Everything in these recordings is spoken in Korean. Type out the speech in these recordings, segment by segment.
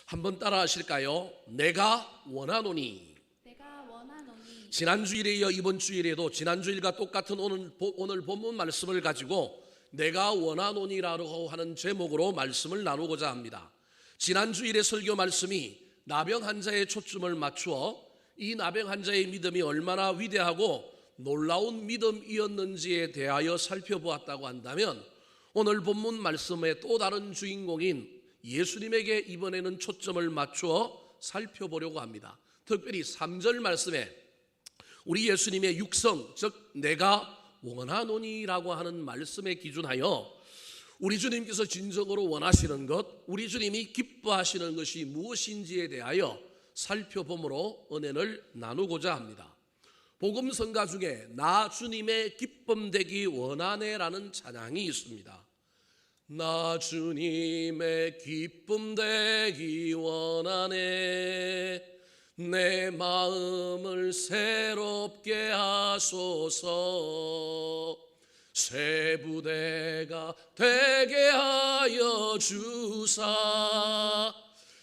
한번 따라 하실까요? 내가 원하노니. 내가 원하노니. 지난 주일에 이어 이번 주일에도 지난 주일과 똑같은 오늘 본문 말씀을 가지고 내가 원하노니라고 하는 제목으로 말씀을 나누고자 합니다. 지난 주일의 설교 말씀이 나병 환자에 초점을 맞추어 이 나병 환자의 믿음이 얼마나 위대하고 놀라운 믿음이었는지에 대하여 살펴보았다고 한다면, 오늘 본문 말씀의 또 다른 주인공인 예수님에게 이번에는 초점을 맞추어 살펴보려고 합니다. 특별히 3절 말씀에 우리 예수님의 육성, 즉 내가 원하노니라고 하는 말씀에 기준하여 우리 주님께서 진정으로 원하시는 것, 우리 주님이 기뻐하시는 것이 무엇인지에 대하여 살펴보므로 은혜를 나누고자 합니다. 복음성가 중에 나 주님의 기쁨 되기 원하네라는 찬양이 있습니다. 나 주님의 기쁨 되기 원하네, 내 마음을 새롭게 하소서, 새 부대가 되게 하여 주사,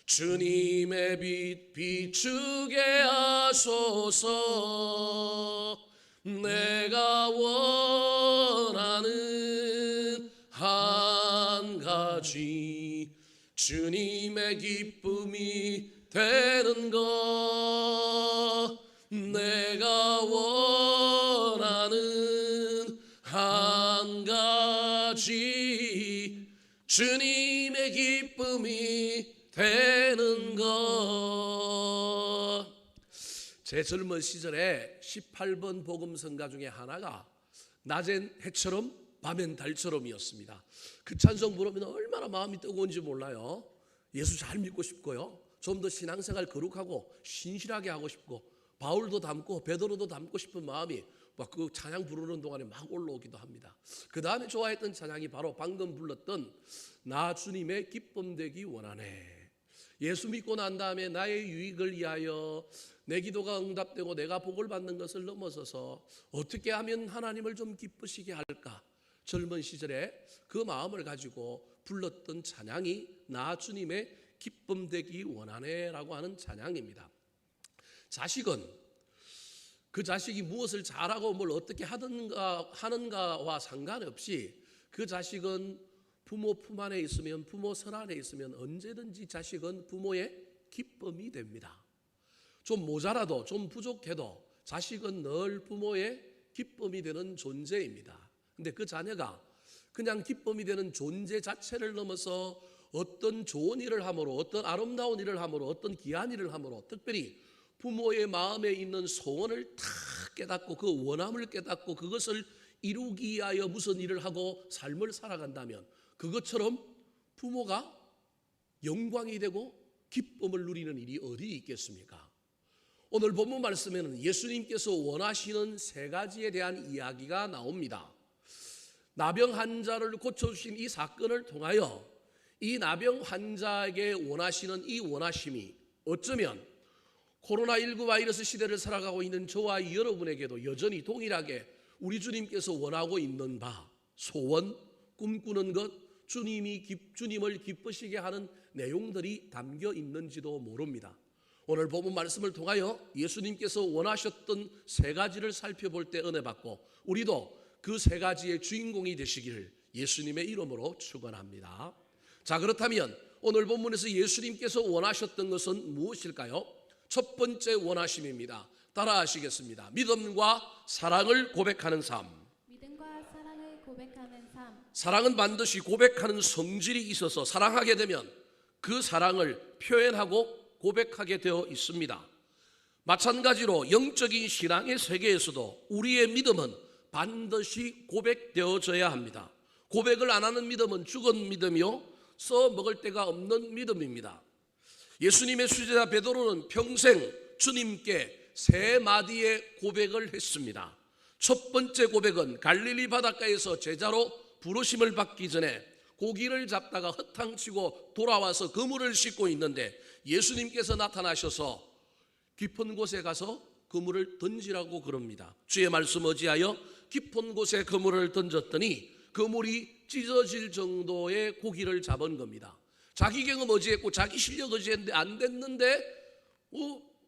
주님의 빛 비추게 하소서, 내가 원하는 한 가지 주님의 기쁨이 되는 것, 내가 원하는 한 가지 주님의 기쁨이 되는 것. 제 젊은 시절에 18번 복음성가 중에 하나가 낮엔 해처럼 밤엔 달처럼이었습니다. 그 찬송 부르면 얼마나 마음이 뜨거운지 몰라요. 예수 잘 믿고 싶고요, 좀 더 신앙생활 거룩하고 신실하게 하고 싶고, 바울도 닮고 베드로도 닮고 싶은 마음이 막 그 찬양 부르는 동안에 막 올라오기도 합니다. 그 다음에 좋아했던 찬양이 바로 방금 불렀던 나 주님의 기쁨 되기 원하네. 예수 믿고 난 다음에 나의 유익을 위하여 내 기도가 응답되고 내가 복을 받는 것을 넘어서서 어떻게 하면 하나님을 좀 기쁘시게 할까, 젊은 시절에 그 마음을 가지고 불렀던 찬양이 나 주님의 기쁨 되기 원하네 라고 하는 찬양입니다. 자식은 그 자식이 무엇을 잘하고 뭘 어떻게 하는가와 상관없이 그 자식은 부모 품 안에 있으면, 부모 선 안에 있으면 언제든지 자식은 부모의 기쁨이 됩니다. 좀 모자라도 좀 부족해도 자식은 늘 부모의 기쁨이 되는 존재입니다. 근데 그 자녀가 그냥 기쁨이 되는 존재 자체를 넘어서 어떤 좋은 일을 함으로, 어떤 아름다운 일을 함으로, 어떤 귀한 일을 함으로, 특별히 부모의 마음에 있는 소원을 다 깨닫고 그 원함을 깨닫고 그것을 이루기 위하여 무슨 일을 하고 삶을 살아간다면, 그것처럼 부모가 영광이 되고 기쁨을 누리는 일이 어디 있겠습니까? 오늘 본문 말씀에는 예수님께서 원하시는 세 가지에 대한 이야기가 나옵니다. 나병 환자를 고쳐주신 이 사건을 통하여 이 나병 환자에게 원하시는 이 원하심이 어쩌면 코로나19 바이러스 시대를 살아가고 있는 저와 여러분에게도 여전히 동일하게 우리 주님께서 원하고 있는 바, 소원, 꿈꾸는 것, 주님을 기쁘시게 하는 내용들이 담겨 있는지도 모릅니다. 오늘 본문 말씀을 통하여 예수님께서 원하셨던 세 가지를 살펴볼 때 은혜 받고 우리도 그 세 가지의 주인공이 되시기를 예수님의 이름으로 축원합니다. 자, 그렇다면 오늘 본문에서 예수님께서 원하셨던 것은 무엇일까요? 첫 번째 원하심입니다. 따라 하시겠습니다. 믿음과 사랑을 고백하는 삶. 믿음과 사랑을 고백하는 삶. 사랑은 반드시 고백하는 성질이 있어서 사랑하게 되면 그 사랑을 표현하고 고백하게 되어 있습니다. 마찬가지로 영적인 신앙의 세계에서도 우리의 믿음은 반드시 고백되어져야 합니다. 고백을 안 하는 믿음은 죽은 믿음이요, 써먹을 데가 없는 믿음입니다. 예수님의 수제자 베드로는 평생 주님께 세 마디의 고백을 했습니다. 첫 번째 고백은 갈릴리 바닷가에서 제자로 부르심을 받기 전에 고기를 잡다가 허탕치고 돌아와서 그물을 씻고 있는데 예수님께서 나타나셔서 깊은 곳에 가서 그물을 던지라고 그럽니다. 주의 말씀 어지하여 깊은 곳에 그물을 던졌더니 그물이 찢어질 정도의 고기를 잡은 겁니다. 자기 경험 어지했고 자기 실력 어지했는데 안 됐는데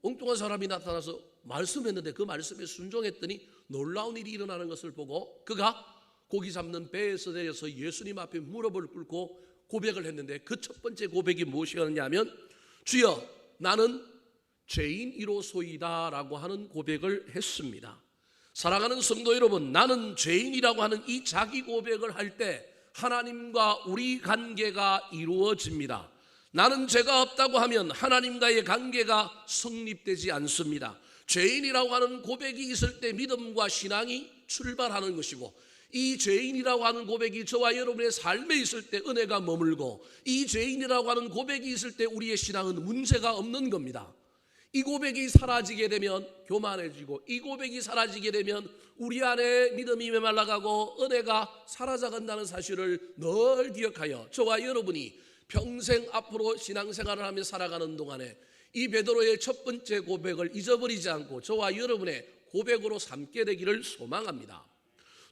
엉뚱한 사람이 나타나서 말씀했는데 그 말씀에 순종했더니 놀라운 일이 일어나는 것을 보고 그가 고기 잡는 배에서 내려서 예수님 앞에 무릎을 꿇고 고백을 했는데 그 첫 번째 고백이 무엇이었냐면 주여 나는 죄인이로소이다 라고 하는 고백을 했습니다. 사랑하는 성도 여러분, 나는 죄인이라고 하는 이 자기 고백을 할 때 하나님과 우리 관계가 이루어집니다. 나는 죄가 없다고 하면 하나님과의 관계가 성립되지 않습니다. 죄인이라고 하는 고백이 있을 때 믿음과 신앙이 출발하는 것이고 이 죄인이라고 하는 고백이 저와 여러분의 삶에 있을 때 은혜가 머물고 이 죄인이라고 하는 고백이 있을 때 우리의 신앙은 문제가 없는 겁니다. 이 고백이 사라지게 되면 교만해지고 이 고백이 사라지게 되면 우리 안에 믿음이 메말라가고 은혜가 사라져간다는 사실을 늘 기억하여 저와 여러분이 평생 앞으로 신앙생활을 하며 살아가는 동안에 이 베드로의 첫 번째 고백을 잊어버리지 않고 저와 여러분의 고백으로 삼게 되기를 소망합니다.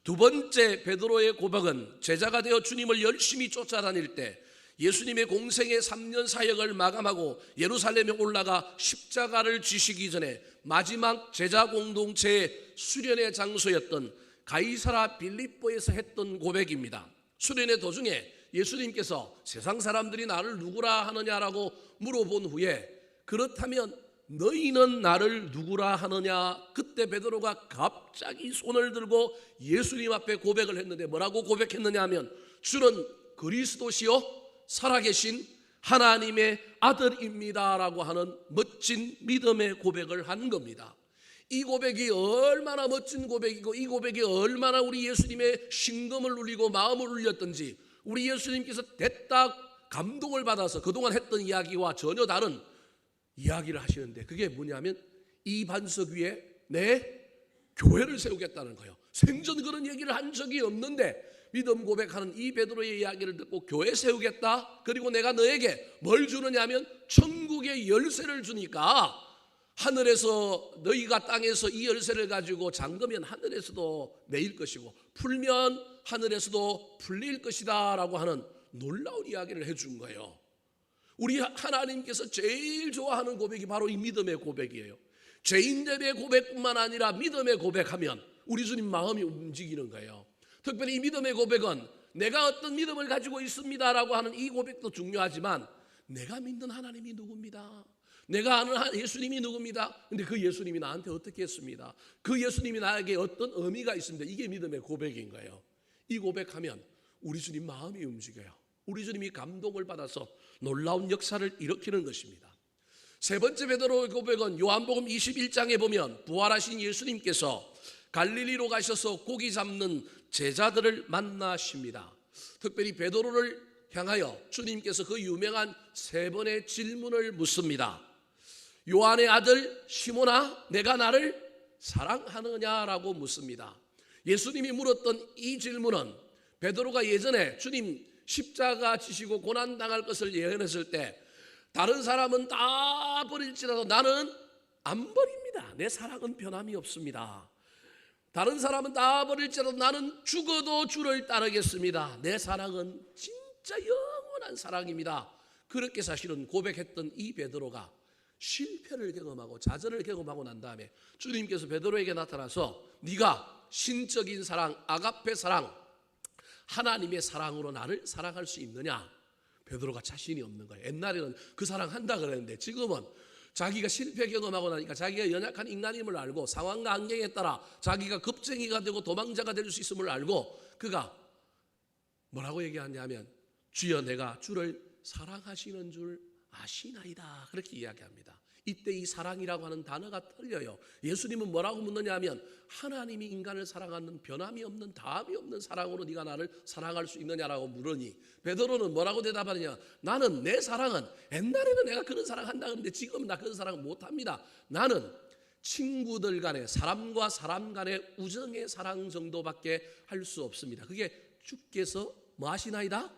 두 번째 베드로의 고백은 제자가 되어 주님을 열심히 쫓아다닐 때 예수님의 공생의 3년 사역을 마감하고 예루살렘에 올라가 십자가를 지시기 전에 마지막 제자 공동체의 수련의 장소였던 가이사라 빌립보에서 했던 고백입니다. 수련의 도중에 예수님께서 세상 사람들이 나를 누구라 하느냐라고 물어본 후에 그렇다면 너희는 나를 누구라 하느냐? 그때 베드로가 갑자기 손을 들고 예수님 앞에 고백을 했는데 뭐라고 고백했느냐 하면 주는 그리스도시요 살아계신 하나님의 아들입니다 라고 하는 멋진 믿음의 고백을 한 겁니다. 이 고백이 얼마나 멋진 고백이고 이 고백이 얼마나 우리 예수님의 심금을 울리고 마음을 울렸던지 우리 예수님께서 대딱 감동을 받아서 그동안 했던 이야기와 전혀 다른 이야기를 하시는데 그게 뭐냐면 이 반석 위에 내 교회를 세우겠다는 거예요. 생전 그런 얘기를 한 적이 없는데 믿음 고백하는 이 베드로의 이야기를 듣고 교회 세우겠다. 그리고 내가 너에게 뭘 주느냐 하면 천국의 열쇠를 주니까 하늘에서 너희가 땅에서 이 열쇠를 가지고 잠그면 하늘에서도 매일 것이고 풀면 하늘에서도 풀릴 것이다 라고 하는 놀라운 이야기를 해준 거예요. 우리 하나님께서 제일 좋아하는 고백이 바로 이 믿음의 고백이에요. 죄인들의 고백뿐만 아니라 믿음의 고백하면 우리 주님 마음이 움직이는 거예요. 특별히 이 믿음의 고백은 내가 어떤 믿음을 가지고 있습니다라고 하는 이 고백도 중요하지만 내가 믿는 하나님이 누굽니다. 내가 아는 예수님이 누굽니다. 근데 그 예수님이 나한테 어떻게 했습니다. 그 예수님이 나에게 어떤 의미가 있습니다. 이게 믿음의 고백인 거예요. 이 고백하면 우리 주님 마음이 움직여요. 우리 주님이 감동을 받아서 놀라운 역사를 일으키는 것입니다. 세 번째 베드로의 고백은 요한복음 21장에 보면 부활하신 예수님께서 갈릴리로 가셔서 고기 잡는 제자들을 만나십니다. 특별히 베드로를 향하여 주님께서 그 유명한 세 번의 질문을 묻습니다. 요한의 아들 시몬아 내가 나를 사랑하느냐라고 묻습니다. 예수님이 물었던 이 질문은 베드로가 예전에 주님 십자가 지시고 고난당할 것을 예언했을 때 다른 사람은 다 버릴지라도 나는 안 버립니다. 내 사랑은 변함이 없습니다. 다른 사람은 다 버릴지라도 나는 죽어도 주를 따르겠습니다. 내 사랑은 진짜 영원한 사랑입니다. 그렇게 사실은 고백했던 이 베드로가 실패를 경험하고 좌절을 경험하고 난 다음에 주님께서 베드로에게 나타나서 네가 신적인 사랑, 아가페 사랑, 하나님의 사랑으로 나를 사랑할 수 있느냐? 베드로가 자신이 없는 거예요. 옛날에는 그 사랑 한다 그랬는데 지금은 자기가 실패 경험하고 나니까 자기가 연약한 인간임을 알고 상황과 환경에 따라 자기가 겁쟁이가 되고 도망자가 될 수 있음을 알고 그가 뭐라고 얘기하냐면 주여 내가 주를 사랑하시는 줄 아시나이다 그렇게 이야기합니다. 이때 이 사랑이라고 하는 단어가 틀려요. 예수님은 뭐라고 묻느냐 하면 하나님이 인간을 사랑하는 변함이 없는 다함이 없는 사랑으로 네가 나를 사랑할 수 있느냐라고 물으니 베드로는 뭐라고 대답하느냐 나는 내 사랑은 옛날에는 내가 그런 사랑 한다 그러는데 지금은 나 그런 사랑 못합니다. 나는 친구들 간의 사람과 사람 간의 우정의 사랑 정도밖에 할 수 없습니다. 그게 주께서 뭐 하시나이다?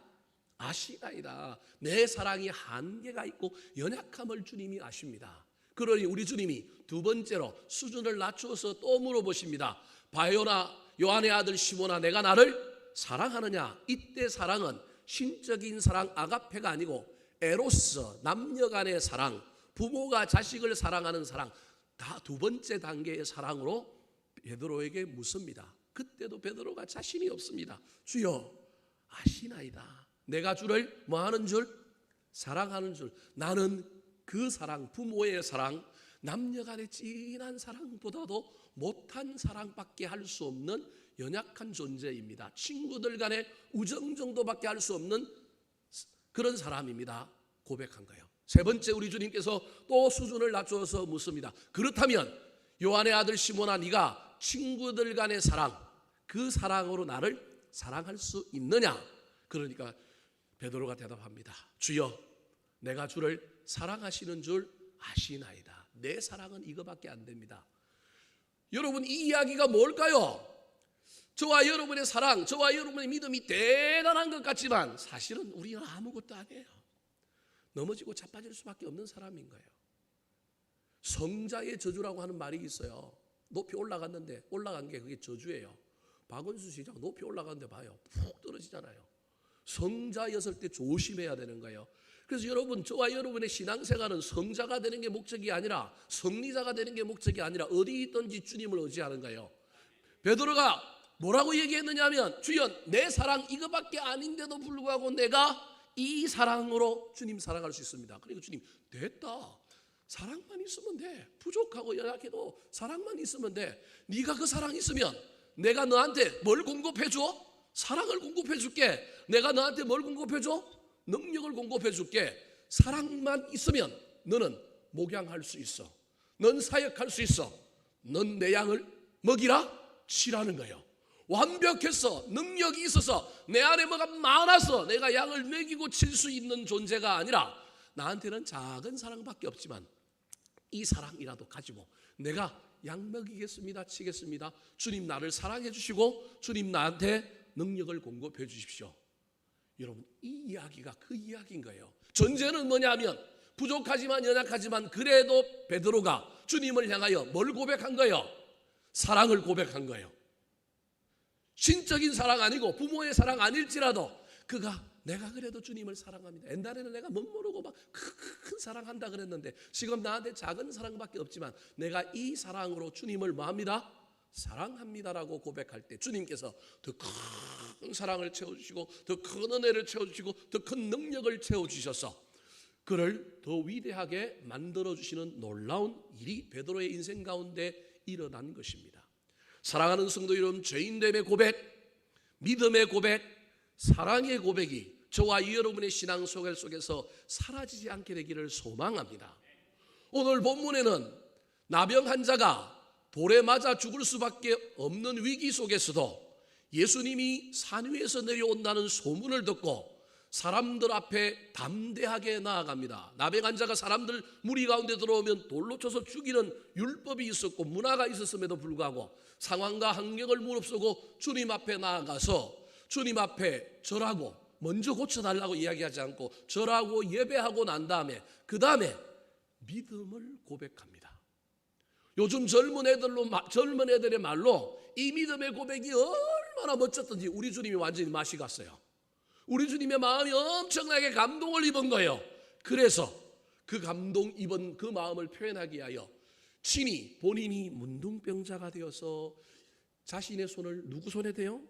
아시나이다. 내 사랑이 한계가 있고 연약함을 주님이 아십니다. 그러니 우리 주님이 두 번째로 수준을 낮추어서 또 물어보십니다. 바요나 요한의 아들 시몬아 내가 나를 사랑하느냐? 이때 사랑은 신적인 사랑 아가페가 아니고 에로스, 남녀 간의 사랑, 부모가 자식을 사랑하는 사랑, 다 두 번째 단계의 사랑으로 베드로에게 묻습니다. 그때도 베드로가 자신이 없습니다. 주여 아시나이다. 내가 주를 뭐하는 줄? 사랑하는 줄. 나는 그 사랑, 부모의 사랑, 남녀 간의 진한 사랑보다도 못한 사랑밖에 할 수 없는 연약한 존재입니다. 친구들 간의 우정 정도밖에 할 수 없는 그런 사람입니다. 고백한 거예요. 세 번째, 우리 주님께서 또 수준을 낮춰서 묻습니다. 그렇다면 요한의 아들 시몬아, 네가 친구들 간의 사랑, 그 사랑으로 나를 사랑할 수 있느냐? 그러니까 베드로가 대답합니다. 주여, 내가 주를 사랑하시는 줄 아시나이다. 내 사랑은 이거밖에 안 됩니다. 여러분, 이 이야기가 뭘까요? 저와 여러분의 사랑, 저와 여러분의 믿음이 대단한 것 같지만 사실은 우리는 아무것도 아니에요. 넘어지고 자빠질 수밖에 없는 사람인 거예요. 성자의 저주라고 하는 말이 있어요. 높이 올라갔는데 올라간 게 그게 저주예요. 박원순 시장 높이 올라갔는데 봐요, 푹 떨어지잖아요. 성자였을 때 조심해야 되는 거예요. 그래서 여러분, 저와 여러분의 신앙생활은 성자가 되는 게 목적이 아니라, 승리자가 되는 게 목적이 아니라 어디 있든지 주님을 의지하는 거예요. 베드로가 뭐라고 얘기했느냐면, 주여, 내 사랑 이거밖에 아닌데도 불구하고 내가 이 사랑으로 주님 사랑할 수 있습니다. 그리고 주님, 됐다. 사랑만 있으면 돼. 부족하고 연약해도 사랑만 있으면 돼. 네가 그 사랑 있으면 내가 너한테 뭘 공급해 줘? 사랑을 공급해 줄게. 내가 너한테 뭘 공급해 줘? 능력을 공급해 줄게. 사랑만 있으면 너는 목양할 수 있어. 넌 사역할 수 있어. 넌 내 양을 먹이라 치라는 거예요. 완벽해서, 능력이 있어서, 내 안에 뭐가 많아서 내가 양을 먹이고 칠 수 있는 존재가 아니라, 나한테는 작은 사랑밖에 없지만 이 사랑이라도 가지고 내가 양 먹이겠습니다, 치겠습니다. 주님 나를 사랑해 주시고 주님 나한테 능력을 공급해 주십시오. 여러분, 이 이야기가 그 이야기인 거예요. 전제는 뭐냐면, 부족하지만 연약하지만 그래도 베드로가 주님을 향하여 뭘 고백한 거예요? 사랑을 고백한 거예요. 신적인 사랑 아니고 부모의 사랑 아닐지라도 그가 내가 그래도 주님을 사랑합니다. 옛날에는 내가 멋모르고 막 큰 사랑한다 그랬는데 지금 나한테 작은 사랑밖에 없지만 내가 이 사랑으로 주님을 뭐합니다? 사랑합니다라고 고백할 때 주님께서 더 큰 사랑을 채워주시고 더 큰 은혜를 채워주시고 더 큰 능력을 채워주셔서 그를 더 위대하게 만들어주시는 놀라운 일이 베드로의 인생 가운데 일어난 것입니다. 사랑하는 성도 여러분, 죄인됨의 고백, 믿음의 고백, 사랑의 고백이 저와 여러분의 신앙생활 속에서 사라지지 않게 되기를 소망합니다. 오늘 본문에는 나병 환자가 돌에 맞아 죽을 수밖에 없는 위기 속에서도 예수님이 산 위에서 내려온다는 소문을 듣고 사람들 앞에 담대하게 나아갑니다. 나병 환자가 사람들 무리 가운데 들어오면 돌로 쳐서 죽이는 율법이 있었고 문화가 있었음에도 불구하고 상황과 환경을 무릅쓰고 주님 앞에 나아가서 주님 앞에 절하고, 먼저 고쳐달라고 이야기하지 않고 절하고 예배하고 난 다음에 그 다음에 믿음을 고백합니다. 요즘 젊은 애들의 말로 이 믿음의 고백이 얼마나 멋졌던지 우리 주님이 완전히 맛이 갔어요. 우리 주님의 마음이 엄청나게 감동을 입은 거예요. 그래서 그 감동 입은 그 마음을 표현하기 위하여 친히 본인이 문둥병자가 되어서 자신의 손을 누구 손에 대요?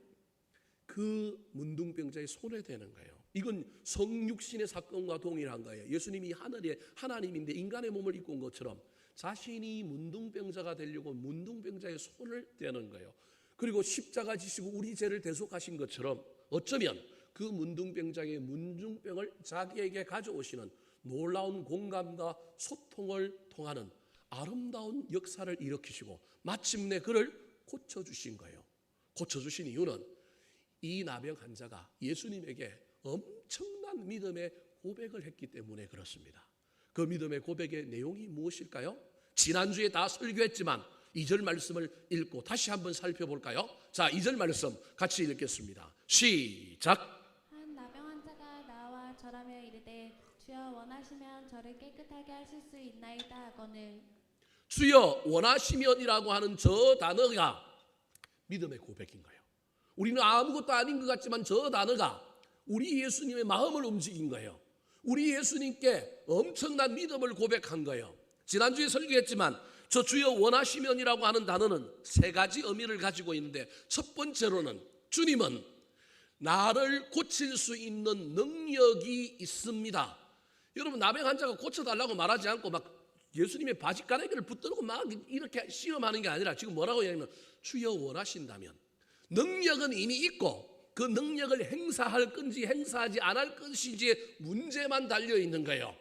그 문둥병자의 손에 대는 거예요. 이건 성육신의 사건과 동일한 거예요. 예수님이 하늘의 하나님인데 인간의 몸을 입고 온 것처럼 자신이 문둥병자가 되려고 문둥병자의 손을 대는 거예요. 그리고 십자가 지시고 우리 죄를 대속하신 것처럼 어쩌면 그 문둥병자의 문둥병을 자기에게 가져오시는 놀라운 공감과 소통을 통하는 아름다운 역사를 일으키시고 마침내 그를 고쳐주신 거예요. 고쳐주신 이유는 이 나병 환자가 예수님에게 엄청난 믿음의 고백을 했기 때문에 그렇습니다. 그 믿음의 고백의 내용이 무엇일까요? 지난주에 다 설교했지만 2절 말씀을 읽고 다시 한번 살펴볼까요? 자, 2절 말씀 같이 읽겠습니다. 시작. 한 나병 환자가 나와 절하며 이르되 주여 원하시면 저를 깨끗하게 하실 수 있나이다 하거늘. 주여 원하시면이라고 하는 저 단어가 믿음의 고백인 거예요. 우리는 아무것도 아닌 것 같지만 저 단어가 우리 예수님의 마음을 움직인 거예요. 우리 예수님께 엄청난 믿음을 고백한 거예요. 지난주에 설교했지만 저 주여 원하시면이라고 하는 단어는 세 가지 의미를 가지고 있는데, 첫 번째로는 주님은 나를 고칠 수 있는 능력이 있습니다. 여러분, 나병 환자가 고쳐달라고 말하지 않고 막 예수님의 바지가랑이를 붙들고 막 이렇게 시험하는 게 아니라 지금 뭐라고 얘기하면, 주여 원하신다면, 능력은 이미 있고 그 능력을 행사할 건지 행사하지 않을 것인지의 문제만 달려 있는 거예요.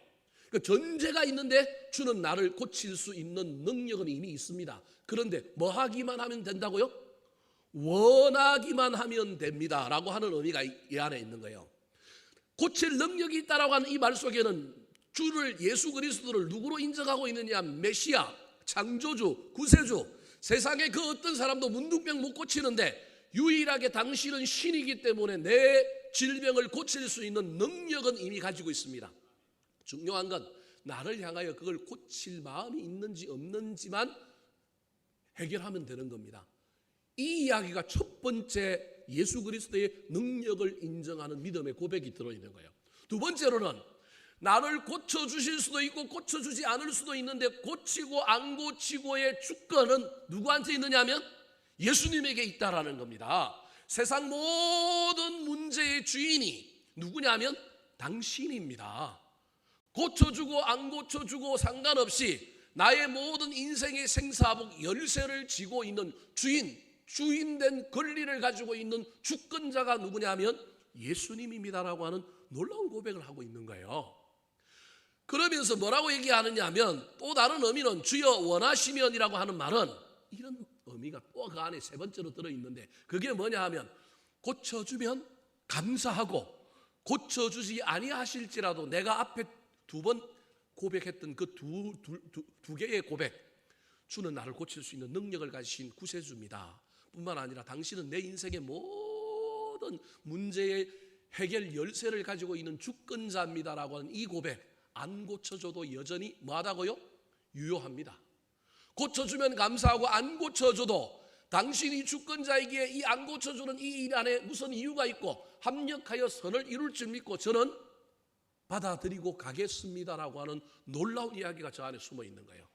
그 전제가 있는데 주는 나를 고칠 수 있는 능력은 이미 있습니다. 그런데 뭐 하기만 하면 된다고요? 원하기만 하면 됩니다 라고 하는 의미가 이 안에 있는 거예요. 고칠 능력이 있다라고 하는 이 말 속에는 주를, 예수 그리스도를 누구로 인정하고 있느냐? 메시아, 창조주, 구세주. 세상에 그 어떤 사람도 문둥병 못 고치는데 유일하게 당신은 신이기 때문에 내 질병을 고칠 수 있는 능력은 이미 가지고 있습니다. 중요한 건 나를 향하여 그걸 고칠 마음이 있는지 없는지만 해결하면 되는 겁니다. 이 이야기가 첫 번째 예수 그리스도의 능력을 인정하는 믿음의 고백이 들어있는 거예요. 두 번째로는 나를 고쳐주실 수도 있고 고쳐주지 않을 수도 있는데 고치고 안 고치고의 주권은 누구한테 있느냐 하면 예수님에게 있다라는 겁니다. 세상 모든 문제의 주인이 누구냐면 당신입니다. 고쳐주고 안 고쳐주고 상관없이 나의 모든 인생의 생사복 열쇠를 쥐고 있는 주인된 권리를 가지고 있는 주권자가 누구냐면 예수님입니다라고 하는 놀라운 고백을 하고 있는 거예요. 그러면서 뭐라고 얘기하느냐 하면, 또 다른 의미는 주여 원하시면이라고 하는 말은 이런 의미가 또 그 안에 세 번째로 들어있는데, 그게 뭐냐 하면 고쳐주면 감사하고 고쳐주지 아니하실지라도 내가 앞에 두 번 고백했던 그 두 개의 고백, 주는 나를 고칠 수 있는 능력을 가지신 구세주입니다 뿐만 아니라 당신은 내 인생의 모든 문제의 해결 열쇠를 가지고 있는 주권자입니다라고 하는 이 고백, 안 고쳐줘도 여전히 뭐하다고요? 유효합니다. 고쳐주면 감사하고 안 고쳐줘도 당신이 주권자이기에 이 안 고쳐주는 이 일 안에 무슨 이유가 있고 합력하여 선을 이룰 줄 믿고 저는 받아들이고 가겠습니다라고 하는 놀라운 이야기가 저 안에 숨어 있는 거예요.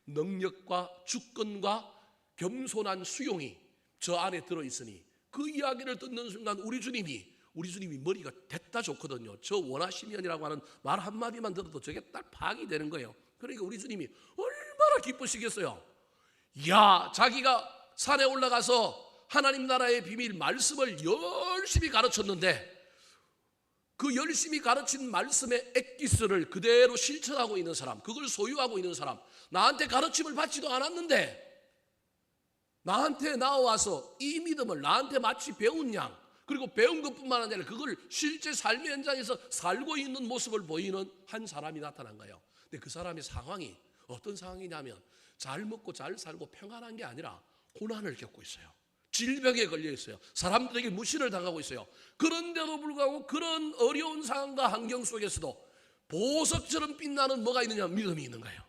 능력과 주권과 겸손한 수용이 저 안에 들어있으니 그 이야기를 듣는 순간 우리 주님이 머리가 됐다 좋거든요. 저 원하시면이라고 하는 말 한마디만 들어도 저게 딱 파악이 되는 거예요. 그러니까 우리 주님이 얼마나 기쁘시겠어요. 야, 자기가 산에 올라가서 하나님 나라의 비밀 말씀을 열심히 가르쳤는데 그 열심히 가르친 말씀의 엑기스를 그대로 실천하고 있는 사람, 그걸 소유하고 있는 사람, 나한테 가르침을 받지도 않았는데 나한테 나와서 이 믿음을 나한테 마치 배운 양, 그리고 배운 것뿐만 아니라 그걸 실제 삶의 현장에서 살고 있는 모습을 보이는 한 사람이 나타난 거예요. 근데 그 사람의 상황이 어떤 상황이냐면 잘 먹고 잘 살고 평안한 게 아니라 고난을 겪고 있어요. 질병에 걸려 있어요. 사람들에게 무시를 당하고 있어요. 그런데도 불구하고 그런 어려운 상황과 환경 속에서도 보석처럼 빛나는 뭐가 있느냐? 믿음이 있는 거예요.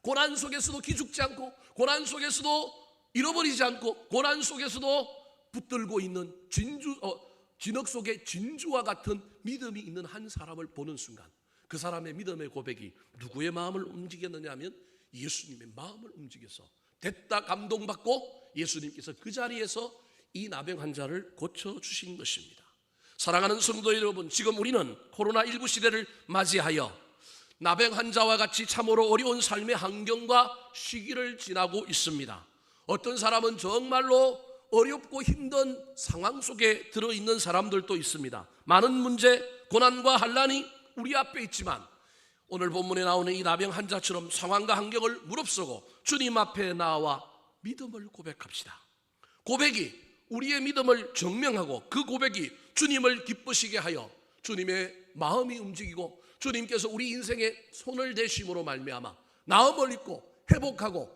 고난 속에서도 기죽지 않고, 고난 속에서도 잃어버리지 않고, 고난 속에서도 붙들고 있는 진흙 속의 진주와 같은 믿음이 있는 한 사람을 보는 순간 그 사람의 믿음의 고백이 누구의 마음을 움직였느냐 하면 예수님의 마음을 움직여서 됐다 감동받고 예수님께서 그 자리에서 이 나병 환자를 고쳐주신 것입니다. 사랑하는 성도 여러분, 지금 우리는 코로나19 시대를 맞이하여 나병 환자와 같이 참으로 어려운 삶의 환경과 시기를 지나고 있습니다. 어떤 사람은 정말로 어렵고 힘든 상황 속에 들어있는 사람들도 있습니다. 많은 문제, 고난과 환난이 우리 앞에 있지만 오늘 본문에 나오는 이 나병 환자처럼 상황과 환경을 무릅쓰고 주님 앞에 나와 믿음을 고백합시다. 고백이 우리의 믿음을 증명하고 그 고백이 주님을 기쁘시게 하여 주님의 마음이 움직이고 주님께서 우리 인생에 손을 대심으로 말미암아 나음을 입고 회복하고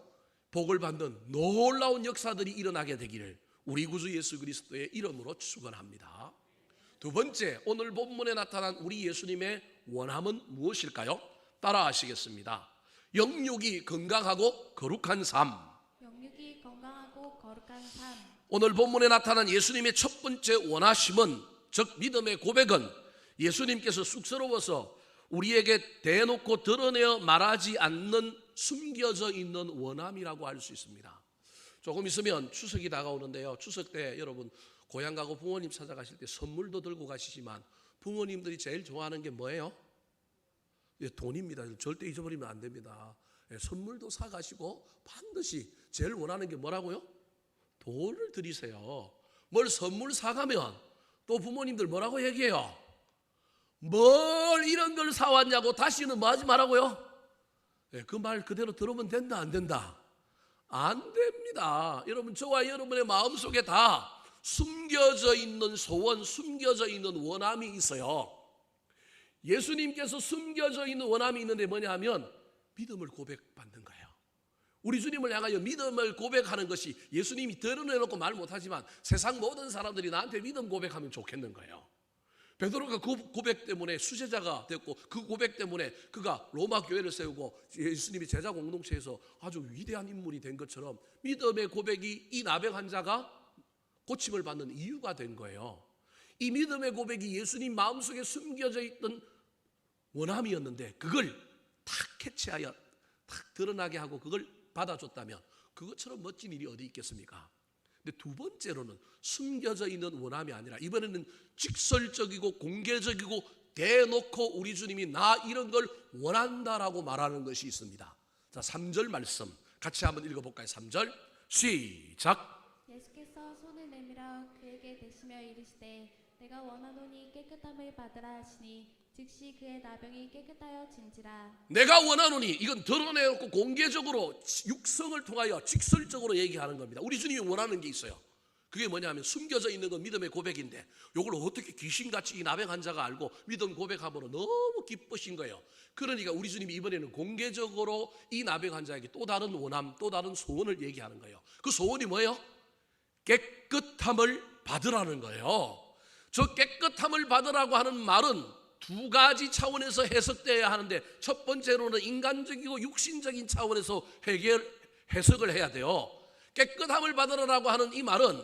복을 받는 놀라운 역사들이 일어나게 되기를 우리 구주 예수 그리스도의 이름으로 축원합니다. 두 번째, 오늘 본문에 나타난 우리 예수님의 원함은 무엇일까요? 따라하시겠습니다. 영육이 건강하고 거룩한 삶. 영육이 건강하고 거룩한 삶. 오늘 본문에 나타난 예수님의 첫 번째 원하심은, 즉 믿음의 고백은 예수님께서 쑥스러워서 우리에게 대놓고 드러내어 말하지 않는 숨겨져 있는 원함이라고 할 수 있습니다. 조금 있으면 추석이 다가오는데요. 추석 때 여러분 고향 가고 부모님 찾아가실 때 선물도 들고 가시지만 부모님들이 제일 좋아하는 게 뭐예요? 돈입니다. 절대 잊어버리면 안 됩니다. 선물도 사가시고 반드시 제일 원하는 게 뭐라고요? 돈을 드리세요. 뭘 선물 사가면 또 부모님들 뭐라고 얘기해요? 뭘 이런 걸 사왔냐고 다시는 뭐 하지 말라고요? 그 말 그대로 들으면 된다 안 된다? 안 됩니다. 여러분 저와 여러분의 마음속에 다 숨겨져 있는 소원, 숨겨져 있는 원함이 있어요. 예수님께서 숨겨져 있는 원함이 있는데 뭐냐 하면 믿음을 고백받는 거예요. 우리 주님을 향하여 믿음을 고백하는 것이 예수님이 드러내놓고 말 못하지만 세상 모든 사람들이 나한테 믿음 고백하면 좋겠는 거예요. 베드로가 그 고백 때문에 수제자가 됐고 그 고백 때문에 그가 로마 교회를 세우고 예수님이 제자 공동체에서 아주 위대한 인물이 된 것처럼 믿음의 고백이 이 나병 환자가 고침을 받는 이유가 된 거예요. 이 믿음의 고백이 예수님 마음속에 숨겨져 있던 원함이었는데 그걸 탁 캐치하여 탁 드러나게 하고 그걸 받아줬다면 그것처럼 멋진 일이 어디 있겠습니까? 근데 두 번째로는 숨겨져 있는 원함이 아니라 이번에는 직설적이고 공개적이고 대놓고 우리 주님이 나 이런 걸 원한다라고 말하는 것이 있습니다. 자, 3절 말씀 같이 한번 읽어볼까요? 3절 시작. 예수께서 손을 내밀어 그에게 대시며 이르시되 내가 원하노니 깨끗함을 받으라 하시니 즉시 그의 나병이 깨끗하여 진지라. 내가 원하노니 이건 드러내놓고 공개적으로 육성을 통하여 직설적으로 얘기하는 겁니다. 우리 주님이 원하는 게 있어요. 그게 뭐냐면 숨겨져 있는 건 믿음의 고백인데 이걸 어떻게 귀신같이 이 나병 환자가 알고 믿음 고백함으로 너무 기쁘신 거예요. 그러니까 우리 주님이 이번에는 공개적으로 이 나병 환자에게 또 다른 원함, 또 다른 소원을 얘기하는 거예요. 그 소원이 뭐예요? 깨끗함을 받으라는 거예요. 저 깨끗함을 받으라고 하는 말은 두 가지 차원에서 해석되어야 하는데 첫 번째로는 인간적이고 육신적인 차원에서 해석을 해야 돼요. 깨끗함을 받으라고 하는 이 말은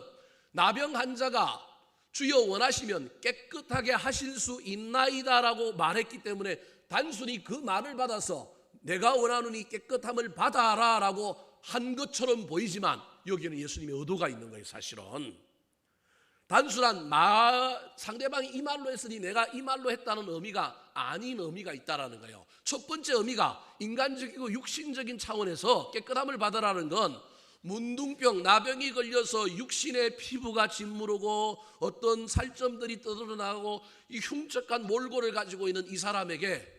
나병 환자가 주여 원하시면 깨끗하게 하실 수 있나이다라고 말했기 때문에 단순히 그 말을 받아서 내가 원하노니 깨끗함을 받아라라고 한 것처럼 보이지만 여기는 예수님의 의도가 있는 거예요. 사실은 단순한 상대방이 이 말로 했으니 내가 이 말로 했다는 의미가 아닌 의미가 있다라는 거예요. 첫 번째 의미가 인간적이고 육신적인 차원에서 깨끗함을 받으라는 건 문둥병, 나병이 걸려서 육신의 피부가 짓무르고 어떤 살점들이 떠드러나고 이 흉측한 몰골을 가지고 있는 이 사람에게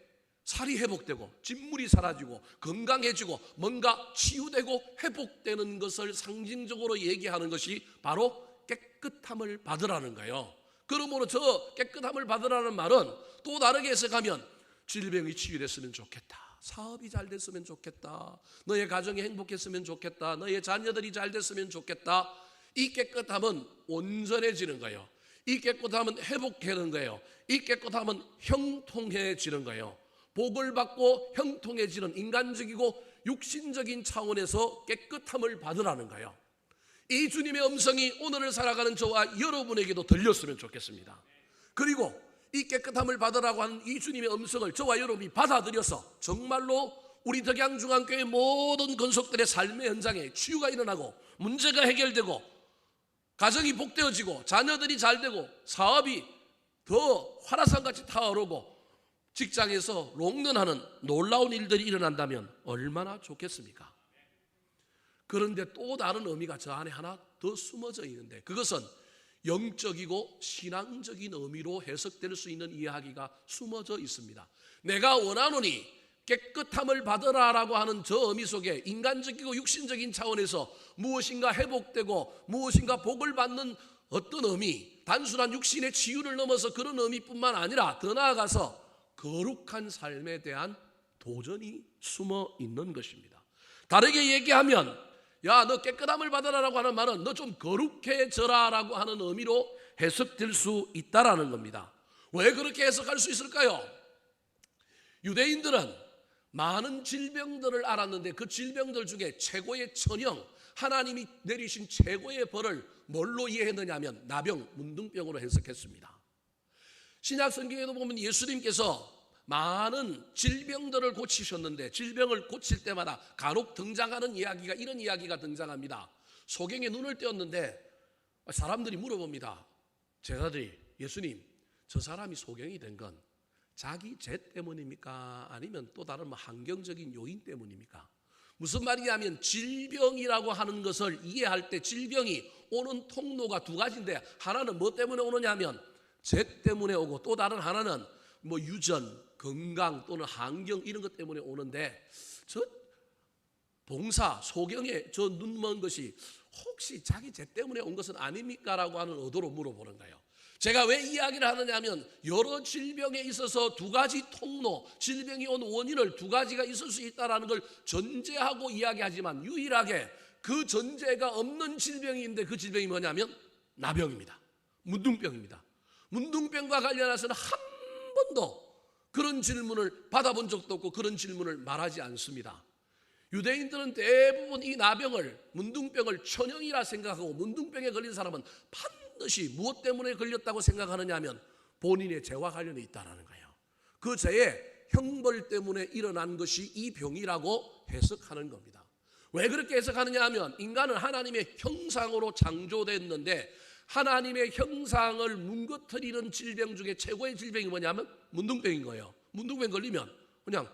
살이 회복되고 진물이 사라지고 건강해지고 뭔가 치유되고 회복되는 것을 상징적으로 얘기하는 것이 바로 깨끗함을 받으라는 거예요. 그러므로 저 깨끗함을 받으라는 말은 또 다르게 해석하면 질병이 치유됐으면 좋겠다, 사업이 잘 됐으면 좋겠다, 너의 가정이 행복했으면 좋겠다, 너의 자녀들이 잘 됐으면 좋겠다. 이 깨끗함은 온전해지는 거예요. 이 깨끗함은 회복하는 거예요. 이 깨끗함은 형통해지는 거예요. 복을 받고 형통해지는 인간적이고 육신적인 차원에서 깨끗함을 받으라는 거예요. 이 주님의 음성이 오늘을 살아가는 저와 여러분에게도 들렸으면 좋겠습니다. 그리고 이 깨끗함을 받으라고 하는 이 주님의 음성을 저와 여러분이 받아들여서 정말로 우리 덕양중앙교회 모든 건속들의 삶의 현장에 치유가 일어나고 문제가 해결되고 가정이 복되어지고 자녀들이 잘되고 사업이 더 화라산같이 타오르고 직장에서 롱런하는 놀라운 일들이 일어난다면 얼마나 좋겠습니까? 그런데 또 다른 의미가 저 안에 하나 더 숨어져 있는데 그것은 영적이고 신앙적인 의미로 해석될 수 있는 이야기가 숨어져 있습니다. 내가 원하노니 깨끗함을 받으라라고 하는 저 의미 속에 인간적이고 육신적인 차원에서 무엇인가 회복되고 무엇인가 복을 받는 어떤 의미, 단순한 육신의 치유를 넘어서 그런 의미뿐만 아니라 더 나아가서 거룩한 삶에 대한 도전이 숨어 있는 것입니다. 다르게 얘기하면 야, 너 깨끗함을 받으라라고 하는 말은 너 좀 거룩해져라라고 하는 의미로 해석될 수 있다라는 겁니다. 왜 그렇게 해석할 수 있을까요? 유대인들은 많은 질병들을 알았는데 그 질병들 중에 최고의 천형, 하나님이 내리신 최고의 벌을 뭘로 이해했느냐 하면 나병, 문둥병으로 해석했습니다. 신약 성경에도 보면 예수님께서 많은 질병들을 고치셨는데 질병을 고칠 때마다 간혹 등장하는 이야기가 이런 이야기가 등장합니다. 소경의 눈을 떼었는데 사람들이 물어봅니다. 제자들이 예수님, 저 사람이 소경이 된 건 자기 죄 때문입니까? 아니면 또 다른 환경적인 요인 때문입니까? 무슨 말이냐면 질병이라고 하는 것을 이해할 때 질병이 오는 통로가 두 가지인데 하나는 뭐 때문에 오느냐 하면 죄 때문에 오고 또 다른 하나는 뭐 유전, 건강 또는 환경 이런 것 때문에 오는데 저 봉사, 소경의 저 눈먼 것이 혹시 자기 죄 때문에 온 것은 아닙니까? 라고 하는 의도로 물어보는 거예요. 제가 왜 이야기를 하느냐 하면 여러 질병에 있어서 두 가지 통로, 질병이 온 원인을 두 가지가 있을 수 있다는 걸 전제하고 이야기하지만 유일하게 그 전제가 없는 질병이 있는데 그 질병이 뭐냐면 나병입니다. 문둥병입니다. 문둥병과 관련해서는 한 번도 그런 질문을 받아본 적도 없고 그런 질문을 말하지 않습니다. 유대인들은 대부분 이 나병을, 문둥병을 천형이라 생각하고 문둥병에 걸린 사람은 반드시 무엇 때문에 걸렸다고 생각하느냐 하면 본인의 죄와 관련이 있다는 거예요. 그 죄의 형벌 때문에 일어난 것이 이 병이라고 해석하는 겁니다. 왜 그렇게 해석하느냐 하면 인간은 하나님의 형상으로 창조됐는데 하나님의 형상을 뭉거뜨리는 질병 중에 최고의 질병이 뭐냐면 문둥병인 거예요. 문둥병 걸리면 그냥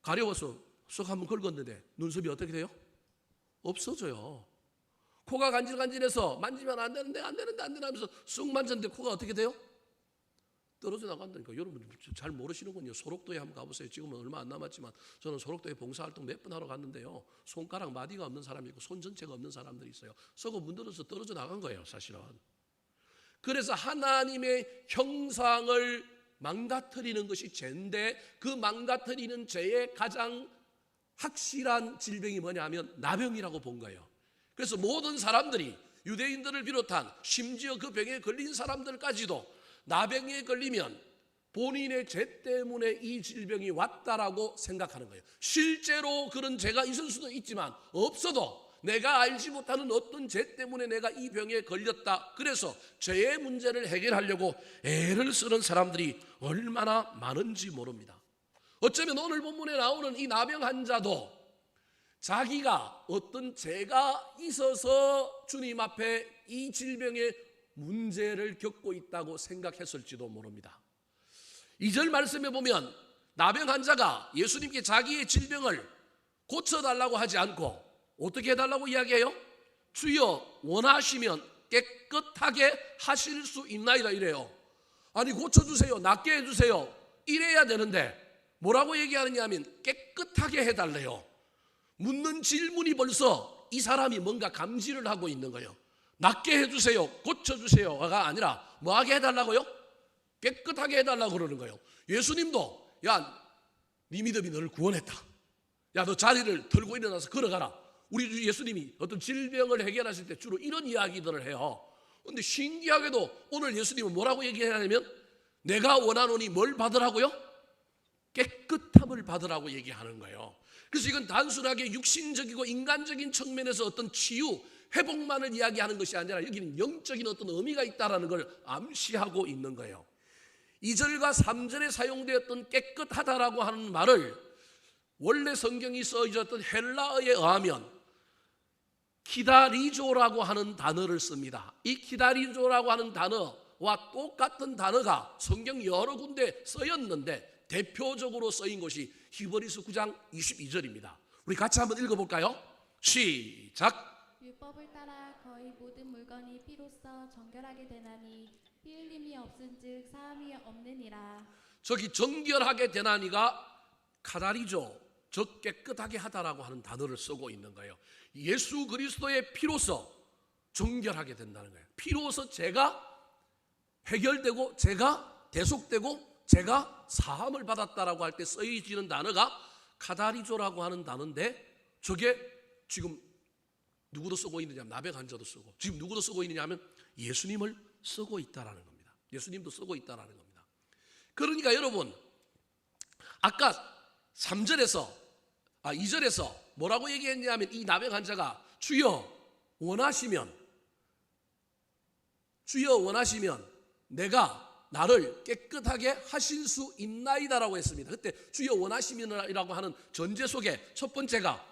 가려워서 쏙 한번 긁었는데 눈썹이 어떻게 돼요? 없어져요. 코가 간질간질해서 만지면 안 되는데 하면서 쑥 만졌는데 코가 어떻게 돼요? 떨어져 나간다니까. 여러분 잘 모르시는군요. 소록도에 한번 가보세요. 지금은 얼마 안 남았지만 저는 소록도에 봉사활동 몇 번 하러 갔는데요. 손가락 마디가 없는 사람이 있고 손 전체가 없는 사람들이 있어요. 썩어 문드러져서 떨어져 나간 거예요, 사실은. 그래서 하나님의 형상을 망가뜨리는 것이 죄인데 그 망가뜨리는 죄의 가장 확실한 질병이 뭐냐 하면 나병이라고 본 거예요. 그래서 모든 사람들이 유대인들을 비롯한 심지어 그 병에 걸린 사람들까지도 나병에 걸리면 본인의 죄 때문에 이 질병이 왔다라고 생각하는 거예요. 실제로 그런 죄가 있을 수도 있지만 없어도 내가 알지 못하는 어떤 죄 때문에 내가 이 병에 걸렸다. 그래서 죄의 문제를 해결하려고 애를 쓰는 사람들이 얼마나 많은지 모릅니다. 어쩌면 오늘 본문에 나오는 이 나병 환자도 자기가 어떤 죄가 있어서 주님 앞에 이 질병의 문제를 겪고 있다고 생각했을지도 모릅니다. 2절 말씀에 보면 나병 환자가 예수님께 자기의 질병을 고쳐달라고 하지 않고 어떻게 해달라고 이야기해요? 주여 원하시면 깨끗하게 하실 수 있나이다 이래요. 아니 고쳐주세요, 낫게 해주세요 이래야 되는데 뭐라고 얘기하느냐 하면 깨끗하게 해달래요. 묻는 질문이 벌써 이 사람이 뭔가 감지를 하고 있는 거예요. 낫게 해주세요, 고쳐주세요가 아니라 뭐하게 해달라고요? 깨끗하게 해달라고 그러는 거예요. 예수님도 야, 네 믿음이 너를 구원했다. 야, 너 자리를 들고 일어나서 걸어가라. 우리 주 예수님이 어떤 질병을 해결하실 때 주로 이런 이야기들을 해요. 그런데 신기하게도 오늘 예수님은 뭐라고 얘기하냐면 내가 원하노니 뭘 받으라고요? 깨끗함을 받으라고 얘기하는 거예요. 그래서 이건 단순하게 육신적이고 인간적인 측면에서 어떤 치유, 회복만을 이야기하는 것이 아니라 여기는 영적인 어떤 의미가 있다는 걸 암시하고 있는 거예요. 2절과 3절에 사용되었던 깨끗하다라고 하는 말을 원래 성경이 써있었던 헬라어에 의하면 키다리조라고 하는 단어를 씁니다. 이 키다리조라고 하는 단어와 똑같은 단어가 성경 여러 군데 쓰였는데 대표적으로 쓰인 것이 히브리서 9장 22절입니다. 우리 같이 한번 읽어볼까요? 시작. 율법을 따라 거의 모든 물건이 피로써 정결하게 되나니 피 흘림이 없은즉 사함이 없느니라. 저기 정결하게 되나니가 카다리죠. 즉 깨끗하게 하다라고 하는 단어를 쓰고 있는 거예요. 예수 그리스도의 피로써 정결하게 된다는 거예요. 피로써 죄가 해결되고 죄가 대속되고 죄가 사함을 받았다라고 할 때 쓰여지는 단어가 카다리조라고 하는 단어인데 저게 지금 누구도 쓰고 있느냐면 나병 환자도 쓰고 지금 누구도 쓰고 있느냐 하면 예수님을 쓰고 있다라는 겁니다. 예수님도 쓰고 있다라는 겁니다. 그러니까 여러분 아까 2절에서 뭐라고 얘기했냐면 이 나병 환자가 주여 원하시면 내가 나를 깨끗하게 하실 수 있나이다라고 했습니다. 그때 주여 원하시면이라고 하는 전제 속에 첫 번째가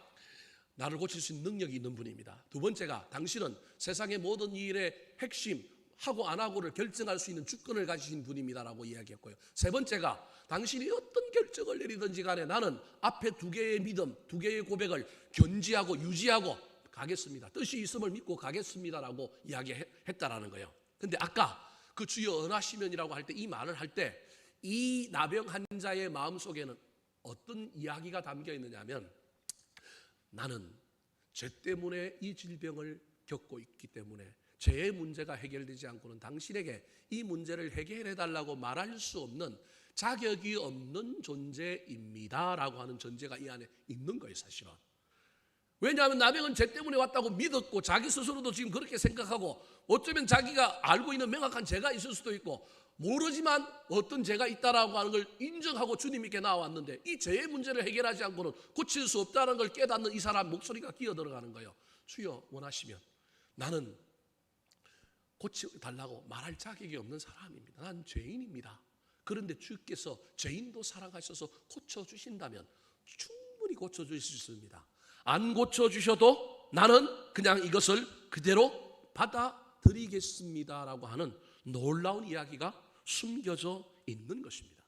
나를 고칠 수 있는 능력이 있는 분입니다. 두 번째가 당신은 세상의 모든 일의 핵심, 하고 안 하고를 결정할 수 있는 주권을 가지신 분입니다라고 이야기했고요. 세 번째가 당신이 어떤 결정을 내리든지 간에 나는 앞에 두 개의 믿음, 두 개의 고백을 견지하고 유지하고 가겠습니다. 뜻이 있음을 믿고 가겠습니다라고 이야기했다라는 거예요. 근데 아까 그 주여 원하시면이라고 할 때 이 말을 할 때 이 나병 환자의 마음속에는 어떤 이야기가 담겨 있느냐면 나는 죄 때문에 이 질병을 겪고 있기 때문에 죄의 문제가 해결되지 않고는 당신에게 이 문제를 해결해 달라고 말할 수 없는 자격이 없는 존재입니다라고 하는 전제가 이 안에 있는 거예요, 사실은. 왜냐하면 나병은 죄 때문에 왔다고 믿었고 자기 스스로도 지금 그렇게 생각하고 어쩌면 자기가 알고 있는 명확한 죄가 있을 수도 있고 모르지만 어떤 죄가 있다라고 하는 걸 인정하고 주님께 나왔는데 이 죄의 문제를 해결하지 않고는 고칠 수 없다는 걸 깨닫는 이 사람 목소리가 끼어들어가는 거예요. 주여 원하시면 나는 고쳐달라고 말할 자격이 없는 사람입니다. 난 죄인입니다. 그런데 주께서 죄인도 사랑하셔서 고쳐주신다면 충분히 고쳐주실 수 있습니다. 안 고쳐주셔도 나는 그냥 이것을 그대로 받아들이겠습니다라고 하는 놀라운 이야기가 숨겨져 있는 것입니다.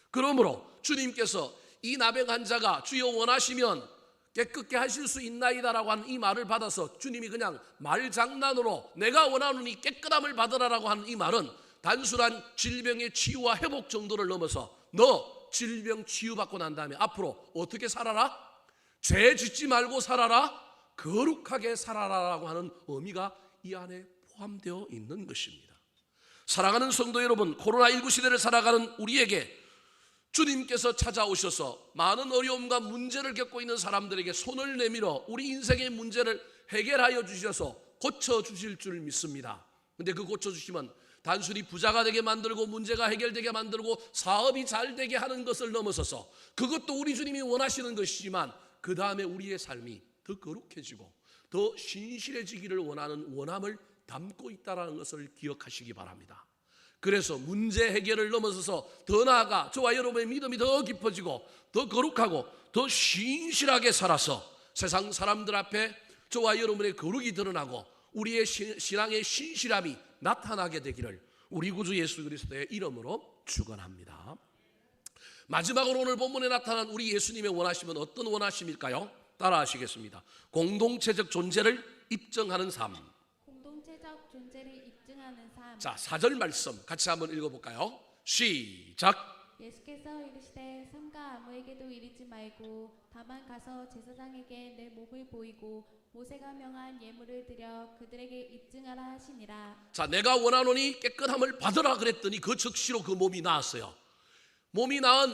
그러므로 주님께서 이 나병 환자가 주여 원하시면 깨끗게 하실 수 있나이다라고 하는 이 말을 받아서 주님이 그냥 말장난으로 내가 원하노니 깨끗함을 받으라라고 하는 이 말은 단순한 질병의 치유와 회복 정도를 넘어서 너 질병 치유받고 난 다음에 앞으로 어떻게 살아라? 죄 짓지 말고 살아라, 거룩하게 살아라라고 하는 의미가 이 안에 포함되어 있는 것입니다. 사랑하는 성도 여러분, 코로나19 시대를 살아가는 우리에게 주님께서 찾아오셔서 많은 어려움과 문제를 겪고 있는 사람들에게 손을 내밀어 우리 인생의 문제를 해결하여 주셔서 고쳐주실 줄 믿습니다. 근데 그 고쳐주시면 단순히 부자가 되게 만들고 문제가 해결되게 만들고 사업이 잘 되게 하는 것을 넘어서서 그것도 우리 주님이 원하시는 것이지만 그 다음에 우리의 삶이 더 거룩해지고 더 신실해지기를 원하는 원함을 담고 있다는 것을 기억하시기 바랍니다. 그래서 문제 해결을 넘어서서 더 나아가 저와 여러분의 믿음이 더 깊어지고 더 거룩하고 더 신실하게 살아서 세상 사람들 앞에 저와 여러분의 거룩이 드러나고 우리의 신앙의 신실함이 나타나게 되기를 우리 구주 예수 그리스도의 이름으로 축원합니다. 마지막으로 오늘 본문에 나타난 우리 예수님의 원하심은 어떤 원하심일까요? 따라하시겠습니다. 공동체적 존재를 입증하는 삶. 공동체적 존재를 입증하는 삶. 자, 4절 말씀 같이 한번 읽어볼까요? 시작. 예수께서 이르시되 삼가 아무에게도 이르지 말고 다만 가서 제사장에게 내 몸을 보이고 모세가 명한 예물을 드려 그들에게 입증하라 하시니라. 자, 내가 원하노니 깨끗함을 받으라 그랬더니 그 즉시로 그 몸이 나았어요. 몸이 나은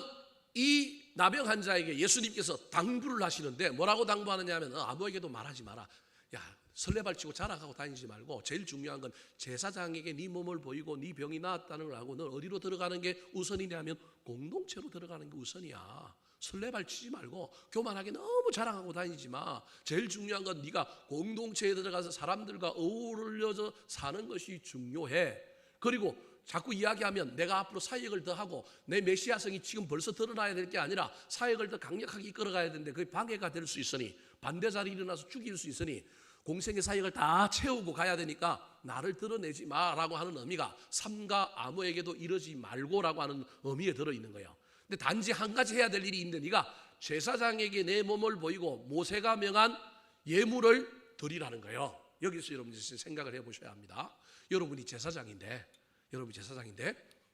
이 나병 환자에게 예수님께서 당부를 하시는데 뭐라고 당부하느냐 하면 아무에게도 말하지 마라. 야, 설레발치고 자랑하고 다니지 말고 제일 중요한 건 제사장에게 네 몸을 보이고 네 병이 나았다는 걸 알고 너 어디로 들어가는 게 우선이냐면 공동체로 들어가는 게 우선이야. 설레발치지 말고 교만하게 너무 자랑하고 다니지 마. 제일 중요한 건 네가 공동체에 들어가서 사람들과 어울려서 사는 것이 중요해. 그리고 자꾸 이야기하면 내가 앞으로 사역을 더 하고 내 메시아성이 지금 벌써 드러나야 될 게 아니라 사역을 더 강력하게 이끌어가야 되는데 그게 방해가 될 수 있으니 반대자리 일어나서 죽일 수 있으니 공생의 사역을 다 채우고 가야 되니까 나를 드러내지 마라고 하는 의미가 삼가 아무에게도 이러지 말고라고 하는 의미에 들어있는 거예요. 근데 단지 한 가지 해야 될 일이 있는데 네가 제사장에게 내 몸을 보이고 모세가 명한 예물을 드리라는 거예요. 여기서 여러분이 생각을 해보셔야 합니다. 여러분이 제사장인데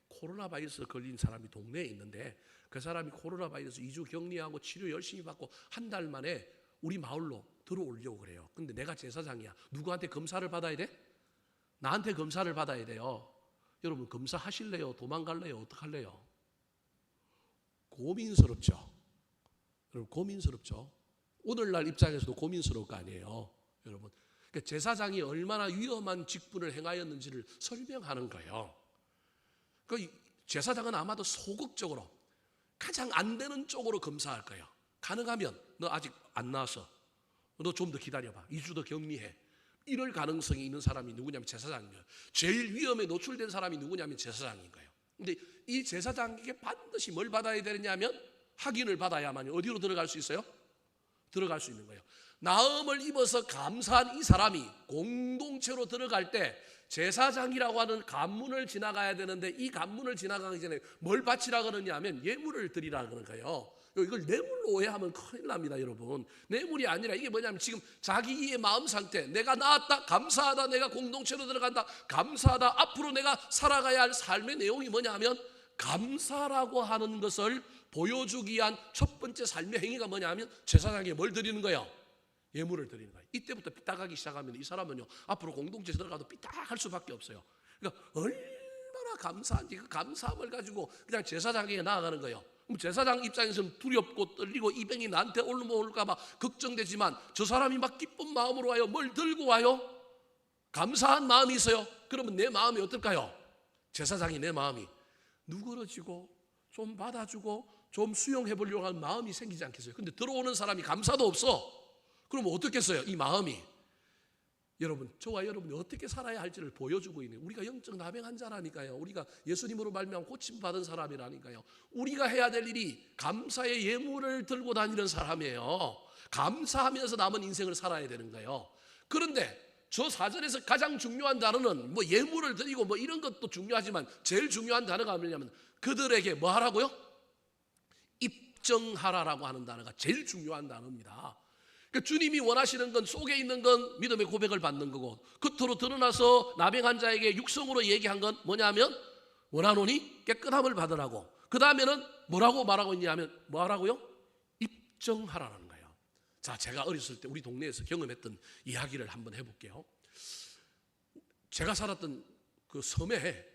코로나 바이러스 걸린 사람이 동네에 있는데 그 사람이 코로나 바이러스 2주 격리하고 치료 열심히 받고 한 달 만에 우리 마을로 들어오려고 그래요. 근데 내가 제사장이야. 누구한테 검사를 받아야 돼? 나한테 검사를 받아야 돼요. 여러분 검사하실래요? 도망갈래요? 어떡할래요? 고민스럽죠. 여러분 고민스럽죠. 오늘날 입장에서도 고민스러울 거 아니에요. 여러분 그러니까 제사장이 얼마나 위험한 직분을 행하였는지를 설명하는 거예요. 그 제사장은 아마도 소극적으로 가장 안 되는 쪽으로 검사할 거예요. 가능하면 너 아직 안 나왔어. 너 좀 더 기다려봐. 2주 더 격리해. 이럴 가능성이 있는 사람이 누구냐면 제사장인 거예요. 제일 위험에 노출된 사람이 누구냐면 제사장인 거예요. 근데 이 제사장에게 반드시 뭘 받아야 되느냐면 확인을 받아야만 어디로 들어갈 수 있어요? 들어갈 수 있는 거예요. 나음을 입어서 감사한 이 사람이 공동체로 들어갈 때 제사장이라고 하는 관문을 지나가야 되는데 이 관문을 지나가기 전에 뭘 바치라 그러냐 하면 예물을 드리라 그러는 거예요. 이걸 뇌물로 오해하면 큰일 납니다, 여러분. 뇌물이 아니라 이게 뭐냐면 지금 자기의 마음 상태, 내가 나았다, 감사하다, 내가 공동체로 들어간다, 감사하다, 앞으로 내가 살아가야 할 삶의 내용이 뭐냐 하면 감사라고 하는 것을 보여주기 위한 첫 번째 삶의 행위가 뭐냐 하면 제사장에게 뭘 드리는 거예요? 예물을 드리는 거예요. 이때부터 삐딱하기 시작하면 이 사람은요 앞으로 공동체에 들어가도 삐딱할 수밖에 없어요. 그러니까 얼마나 감사한지 그 감사함을 가지고 그냥 제사장에게 나아가는 거예요. 그럼 제사장 입장에서는 두렵고 떨리고 이 병이 나한테 올까 봐 걱정되지만 저 사람이 막 기쁜 마음으로 와요. 뭘 들고 와요? 감사한 마음이 있어요. 그러면 내 마음이 어떨까요? 제사장이 내 마음이 누그러지고 좀 받아주고 좀 수용해 보려고 하는 마음이 생기지 않겠어요? 근데 들어오는 사람이 감사도 없어. 그럼 어떻겠어요? 이 마음이. 여러분, 저와 여러분이 어떻게 살아야 할지를 보여주고 있는 우리가 영적 나병한 자라니까요. 우리가 예수님으로 말미암아 고침 받은 사람이라니까요. 우리가 해야 될 일이 감사의 예물을 들고 다니는 사람이에요. 감사하면서 남은 인생을 살아야 되는 거예요. 그런데 저 사전에서 가장 중요한 단어는 뭐 예물을 드리고 뭐 이런 것도 중요하지만 제일 중요한 단어가 뭐냐면 그들에게 뭐 하라고요? 입증하라라고 하는 단어가 제일 중요한 단어입니다. 그러니까 주님이 원하시는 건 속에 있는 건 믿음의 고백을 받는 거고 겉으로 드러나서 나병한 자에게 육성으로 얘기한 건 뭐냐면 원하노니 깨끗함을 받으라고. 그 다음에는 뭐라고 말하고 있냐면 뭐 하라고요? 입증하라는 거예요. 자, 제가 어렸을 때 우리 동네에서 경험했던 이야기를 한번 해볼게요. 제가 살았던 그 섬에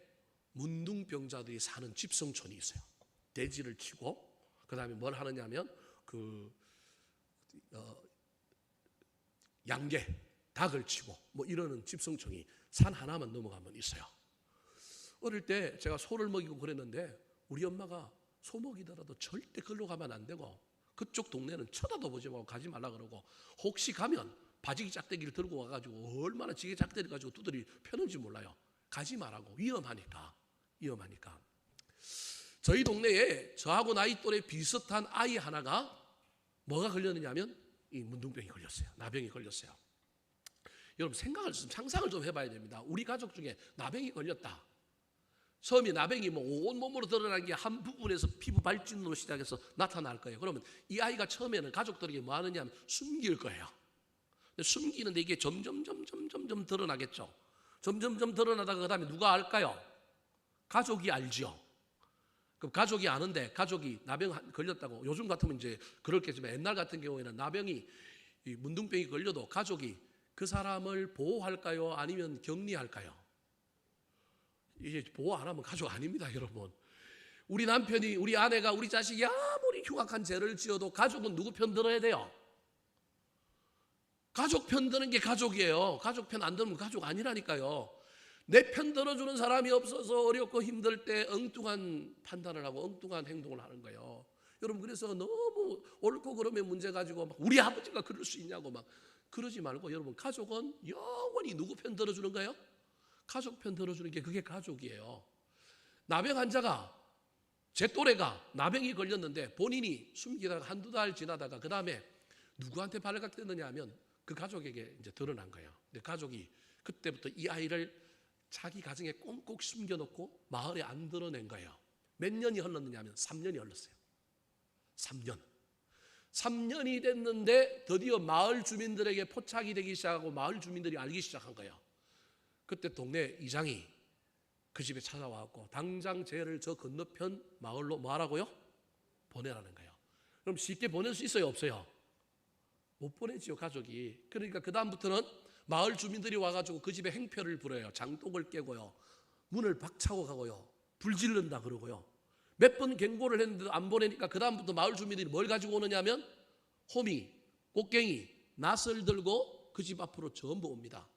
문둥병자들이 사는 집성촌이 있어요. 돼지를 치고 그 다음에 뭘 하느냐면 양계, 닭을 치고 뭐 이러는 집성촌이 산 하나만 넘어가면 있어요. 어릴 때 제가 소를 먹이고 그랬는데 우리 엄마가 소 먹이더라도 절대 걸로 가면 안 되고 그쪽 동네는 쳐다도 보지 말고 가지 말라 그러고 혹시 가면 바지기 짝대기를 들고 와가지고 얼마나 지게 짝대기 가지고 두드리 펴는지 몰라요. 가지 말라고. 위험하니까. 저희 동네에 저하고 나이 또래 비슷한 아이 하나가 뭐가 걸렸느냐면 이 문둥병이 걸렸어요. 나병이 걸렸어요. 여러분 상상을 좀 해봐야 됩니다. 우리 가족 중에 나병이 걸렸다. 처음에 나병이 뭐 온몸으로 드러난 게 한 부분에서 피부 발진으로 시작해서 나타날 거예요. 그러면 이 아이가 처음에는 가족들에게 뭐 하느냐면 숨길 거예요. 숨기는데 이게 점점 드러나겠죠. 점점 드러나다가 그 다음에 누가 알까요? 가족이 알죠. 그럼 가족이 아는데 가족이 나병 걸렸다고 요즘 같으면 이제 그렇겠지만 옛날 같은 경우에는 나병이 이 문둥병이 걸려도 가족이 그 사람을 보호할까요? 아니면 격리할까요? 이게 보호 안 하면 가족 아닙니다, 여러분. 우리 남편이 우리 아내가 우리 자식이 아무리 흉악한 죄를 지어도 가족은 누구 편 들어야 돼요? 가족 편 드는 게 가족이에요. 가족 편 안 들으면 가족 아니라니까요. 내 편 들어주는 사람이 없어서 어렵고 힘들 때 엉뚱한 판단을 하고 엉뚱한 행동을 하는 거예요. 여러분 그래서 너무 옳고 그름의 문제 가지고 막 우리 아버지가 그럴 수 있냐고 막 그러지 말고 여러분 가족은 영원히 누구 편 들어주는 거예요? 가족 편 들어주는 게 그게 가족이에요. 나병 환자가 제 또래가 나병이 걸렸는데 본인이 숨기다가 한두 달 지나다가 그 다음에 누구한테 발각됐느냐 하면 그 가족에게 이제 드러난 거예요. 근데 가족이 그때부터 이 아이를 자기 가정에 꽁꽁 숨겨놓고 마을에 안 드러낸 거예요. 몇 년이 흘렀느냐 하면 3년이 흘렀어요. 3년이 됐는데 드디어 마을 주민들에게 포착이 되기 시작하고 마을 주민들이 알기 시작한 거예요. 그때 동네 이장이 그 집에 찾아와서 당장 쟤를 저 건너편 마을로 뭐 하라고요? 보내라는 거예요. 그럼 쉽게 보낼 수 있어요? 없어요? 못 보내지요, 가족이. 그러니까 그 다음부터는 마을 주민들이 와가지고 그 집에 행패를 부려요. 장독을 깨고요. 문을 박차고 가고요. 불 지른다 그러고요. 몇 번 경고를 했는데도 안 보내니까 그 다음부터 마을 주민들이 뭘 가지고 오느냐면 호미, 꽃갱이, 낫을 들고 그 집 앞으로 전부 옵니다.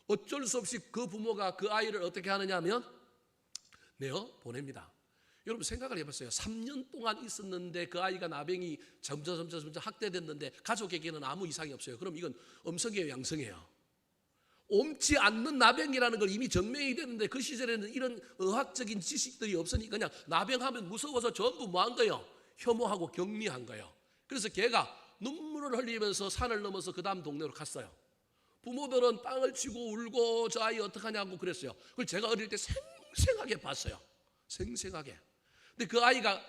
어쩔 수 없이 그 부모가 그 아이를 어떻게 하느냐면 내어 보냅니다. 여러분 생각을 해봤어요. 3년 동안 있었는데 그 아이가 나병이 점점 학대됐는데 가족에게는 아무 이상이 없어요. 그럼 이건 음성이에요, 양성이에요? 옮지 않는 나병이라는 걸 이미 증명이 됐는데 그 시절에는 이런 의학적인 지식들이 없으니까 그냥 나병하면 무서워서 전부 뭐 한 거예요? 혐오하고 격리한 거예요. 그래서 걔가 눈물을 흘리면서 산을 넘어서 그 다음 동네로 갔어요. 부모들은 땅을 치고 울고 저 아이 어떡하냐고 그랬어요. 그걸 제가 어릴 때 생생하게 봤어요. 생생하게. 근데 그 아이가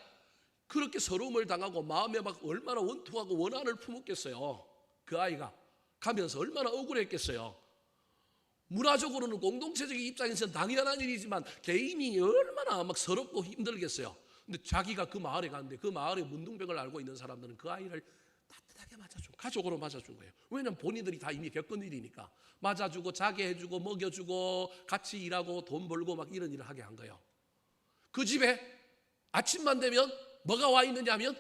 그렇게 서러움을 당하고 마음에 막 얼마나 원통하고 원한을 품었겠어요. 그 아이가 가면서 얼마나 억울했겠어요. 문화적으로는 공동체적인 입장에서는 당연한 일이지만 개인이 얼마나 막 서럽고 힘들겠어요. 근데 자기가 그 마을에 갔는데 그 마을에 문둥병을 앓고 있는 사람들은 그 아이를 따뜻하게 맞아준, 가족으로 맞아준 거예요. 왜냐하면 본인들이 다 이미 겪은 일이니까 맞아주고 자게 해주고 먹여주고 같이 일하고 돈 벌고 막 이런 일을 하게 한 거예요. 그 집에 아침만 되면 뭐가 와 있느냐면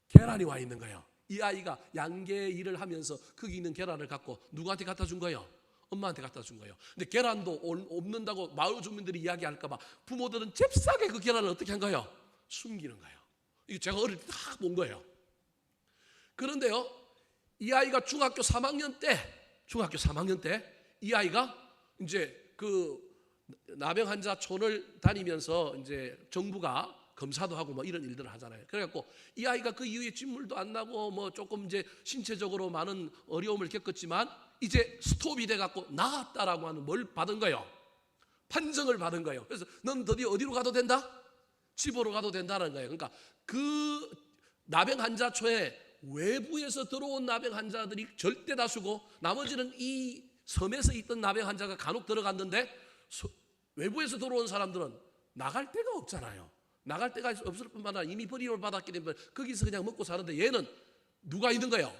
계란이 와 있는 거예요. 이 아이가 양계 일을 하면서 거기 있는 계란을 갖고 누구한테 갖다 준 거예요? 엄마한테 갖다 준 거예요. 근데 계란도 없는다고 마을 주민들이 이야기할까 봐 부모들은 잽싸게 그 계란을 어떻게 한 거예요? 숨기는 거예요. 이거 제가 어릴 때 다 본 거예요. 그런데요, 이 아이가 중학교 3학년 때 이 아이가 이제 그 나병 환자촌을 다니면서 이제 정부가 검사도 하고 뭐 이런 일들을 하잖아요. 그래갖고 이 아이가 그 이후에 진물도 안 나고 뭐 조금 이제 신체적으로 많은 어려움을 겪었지만 이제 스톱이 돼갖고 나았다라고 하는 뭘 받은 거예요? 판정을 받은 거예요. 그래서 넌 드디어 어디로 가도 된다? 집으로 가도 된다는 거예요. 그러니까 그 나병 환자초에 외부에서 들어온 나병 환자들이 절대 다수고 나머지는 이 섬에서 있던 나병 환자가 간혹 들어갔는데 외부에서 들어온 사람들은 나갈 데가 없잖아요. 나갈 데가 없을 뿐만 아니라 이미 버림을 받았기 때문에 거기서 그냥 먹고 사는데 얘는 누가 있는 거예요?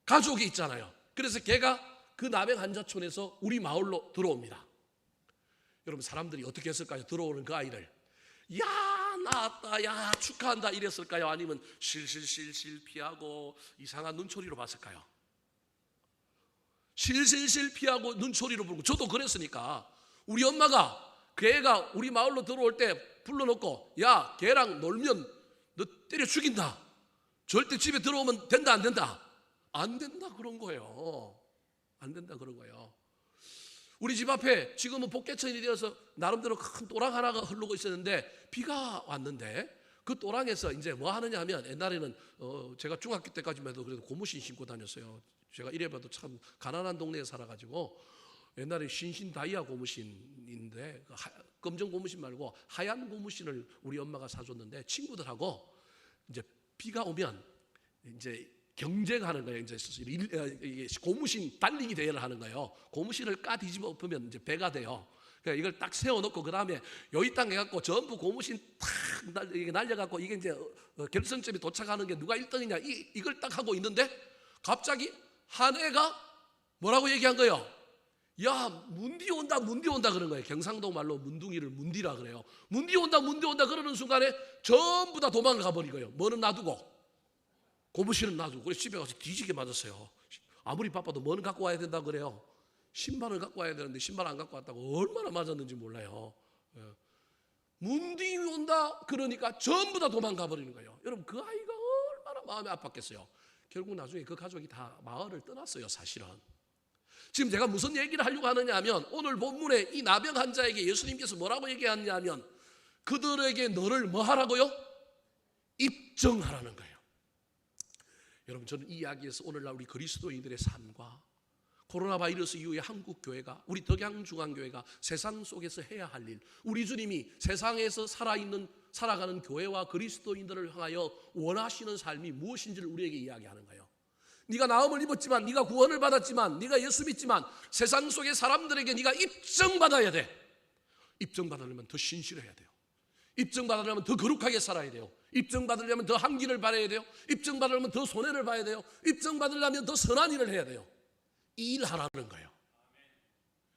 가족이 있잖아요. 그래서 걔가 그 나병 환자촌에서 우리 마을로 들어옵니다. 여러분 사람들이 어떻게 했을까요? 들어오는 그 아이를 야 나았다 야 축하한다 이랬을까요? 아니면 실실실실 피하고 이상한 눈초리로 봤을까요? 실실실 피하고 눈초리로 보고 저도 그랬으니까 우리 엄마가 그 애가 우리 마을로 들어올 때 불러놓고 야 걔랑 놀면 너 때려 죽인다. 절대 집에 들어오면 된다 안 된다? 안 된다 그런 거예요. 안 된다 그런 거예요. 우리 집 앞에 지금은 복개천이 되어서 나름대로 큰 또랑 하나가 흐르고 있었는데 비가 왔는데 그 또랑에서 이제 뭐 하느냐 하면 옛날에는 제가 중학교 때까지만 해도 그래도 고무신 신고 다녔어요. 제가 이래봐도 참 가난한 동네에 살아가지고 옛날에 신신 다이아 고무신인데 검정 고무신 말고 하얀 고무신을 우리 엄마가 사줬는데 친구들하고 이제 비가 오면 이제 경쟁하는 거예요. 이제 고무신 달리기 대회를 하는 거예요. 고무신을 까 뒤집어 엎으면 이제 배가 돼요. 그러니까 이걸 딱 세워놓고 그 다음에 여기 땅 해갖고 전부 고무신 탁 날려갖고 이게 이제 결승점에 도착하는 게 누가 1등이냐 이걸 딱 하고 있는데 갑자기 한 애가 뭐라고 얘기한 거예요? 야 문디 온다 그런 거예요. 경상도 말로 문둥이를 문디라 그래요. 문디 온다 그러는 순간에 전부 다 도망을 가버린 거예요. 뭐는 놔두고 고무신은 놔두고. 그래서 집에 가서 뒤지게 맞았어요. 아무리 바빠도 뭐는 갖고 와야 된다 그래요. 신발을 갖고 와야 되는데 신발 안 갖고 왔다고 얼마나 맞았는지 몰라요. 문디 온다 그러니까 전부 다 도망가 버리는 거예요. 여러분 그 아이가 얼마나 마음이 아팠겠어요. 결국 나중에 그 가족이 다 마을을 떠났어요. 사실은 지금 제가 무슨 얘기를 하려고 하느냐 하면 오늘 본문에 이 나병 환자에게 예수님께서 뭐라고 얘기하느냐 하면 그들에게 너를 뭐 하라고요? 입증하라는 거예요. 여러분 저는 이 이야기에서 오늘날 우리 그리스도인들의 삶과 코로나 바이러스 이후에 한국 교회가 우리 덕양중앙교회가 세상 속에서 해야 할 일, 우리 주님이 세상에서 살아가는 교회와 그리스도인들을 향하여 원하시는 삶이 무엇인지를 우리에게 이야기하는 거예요. 네가 나음을 입었지만, 네가 구원을 받았지만, 네가 예수 믿지만 세상 속의 사람들에게 네가 입증받아야 돼. 입증받으려면 더 신실해야 돼요. 입증받으려면 더 거룩하게 살아야 돼요. 입증받으려면 더 한기를 바라야 돼요. 입증받으려면 더 손해를 봐야 돼요. 입증받으려면 더 선한 일을 해야 돼요. 이 일 하라는 거예요.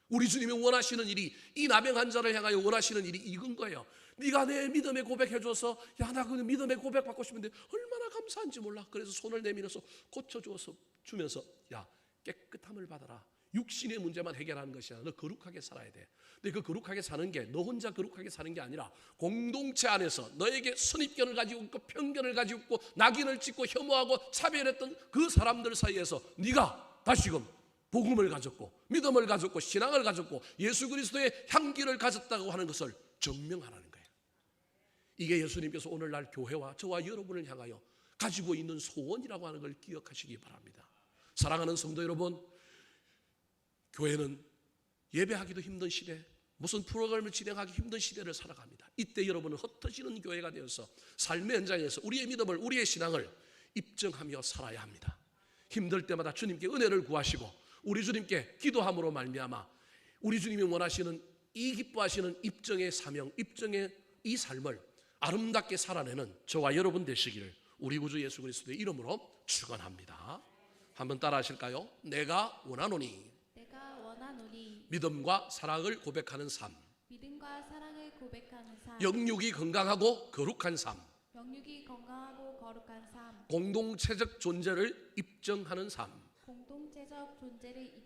우리 주님이 원하시는 일이, 이 나병 환자를 향하여 원하시는 일이 이건 거예요. 네가 내 믿음의 고백해줘서 야 나 그 믿음의 고백 받고 싶은데 얼마나 감사한지 몰라. 그래서 손을 내밀어서 고쳐주면서 야 깨끗함을 받아라. 육신의 문제만 해결하는 것이 아니라 너 거룩하게 살아야 돼. 근데 그 거룩하게 사는 게 너 혼자 거룩하게 사는 게 아니라 공동체 안에서 너에게 선입견을 가지고 있고 편견을 가지고 있고 낙인을 찍고 혐오하고 차별했던 그 사람들 사이에서 네가 다시금 복음을 가졌고 믿음을 가졌고 신앙을 가졌고 예수 그리스도의 향기를 가졌다고 하는 것을 증명하라는 거예요. 이게 예수님께서 오늘날 교회와 저와 여러분을 향하여 가지고 있는 소원이라고 하는 걸 기억하시기 바랍니다. 사랑하는 성도 여러분, 교회는 예배하기도 힘든 시대, 무슨 프로그램을 진행하기 힘든 시대를 살아갑니다. 이때 여러분은 흩어지는 교회가 되어서 삶의 현장에서 우리의 믿음을, 우리의 신앙을 입증하며 살아야 합니다. 힘들 때마다 주님께 은혜를 구하시고 우리 주님께 기도함으로 말미암아 우리 주님이 원하시는 이 기뻐하시는 입증의 사명, 입증의 이 삶을 아름답게 살아내는 저와 여러분 되시기를 우리 구주 예수 그리스도의 이름으로 축원합니다. 한번 따라 하실까요? 내가 원하노니 내가 원하노니 믿음과 사랑을 고백하는 삶, 믿음과 사랑을 고백하는 삶, 영육이 건강하고 거룩한 삶, 영육이 건강하고 거룩한 삶, 공동체적 존재를 입증하는 삶, 공동체적 존재를